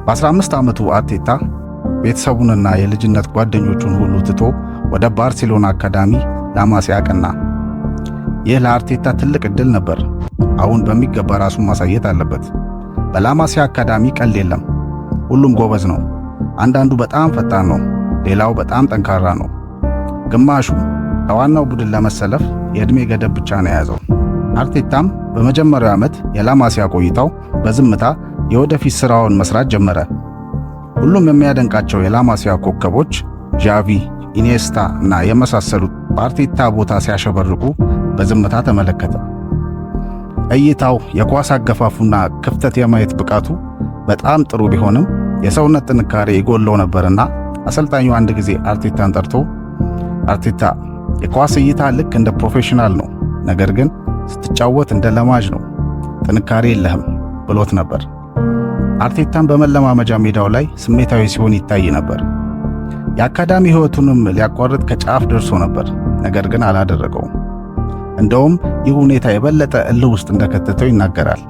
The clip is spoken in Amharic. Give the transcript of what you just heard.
በ15 ዓመቱ አርቴታ ቤተሰቡንና የልጅነት ጓደኞቹን ሁሉ ትቶ ወደ ባርሴሎና አካዳሚ ላማሲያ አቀና። ይህ ለአርቴታ ትልቅ ዕድል ነበር። አሁን በሚገባ ራሱን ማሳየት አለበት። በላማሲያ አካዳሚ ቀልድ የለም። ሁሉም ጎበዝ ነው። አንዳንዱ በጣም ፈጣን ነው፣ ሌላው በጣም ጠንካራ ነው። ግማሹ ከዋናው ቡድን ለመሰለፍ የዕድሜ ገደብ ብቻ ነው የያዘው። አርቴታም በመጀመሪያው ዓመት የላማሲያ ቆይታው በዝምታ የወደፊት ሥራውን መስራት ጀመረ። ሁሉም የሚያደንቃቸው የላማሲያ ኮከቦች ዣቪ፣ ኢኒየስታ እና የመሳሰሉት በአርቴታ ቦታ ሲያሸበርቁ በዝምታ ተመለከተ። እይታው፣ የኳስ አገፋፉና ክፍተት የማየት ብቃቱ በጣም ጥሩ ቢሆንም የሰውነት ጥንካሬ ይጎለው ነበርና አሰልጣኙ አንድ ጊዜ አርቴታን ጠርቶ አርቴታ፣ የኳስ እይታ ልክ እንደ ፕሮፌሽናል ነው፣ ነገር ግን ስትጫወት እንደ ለማጅ ነው፣ ጥንካሬ የለህም ብሎት ነበር። አርቴታን በመለማመጃ ሜዳው ላይ ስሜታዊ ሲሆን ይታይ ነበር። የአካዳሚ ሕይወቱንም ሊያቋርጥ ከጫፍ ደርሶ ነበር፣ ነገር ግን አላደረገውም። እንደውም ይህ ሁኔታ የበለጠ እልህ ውስጥ እንደከተተው ይናገራል።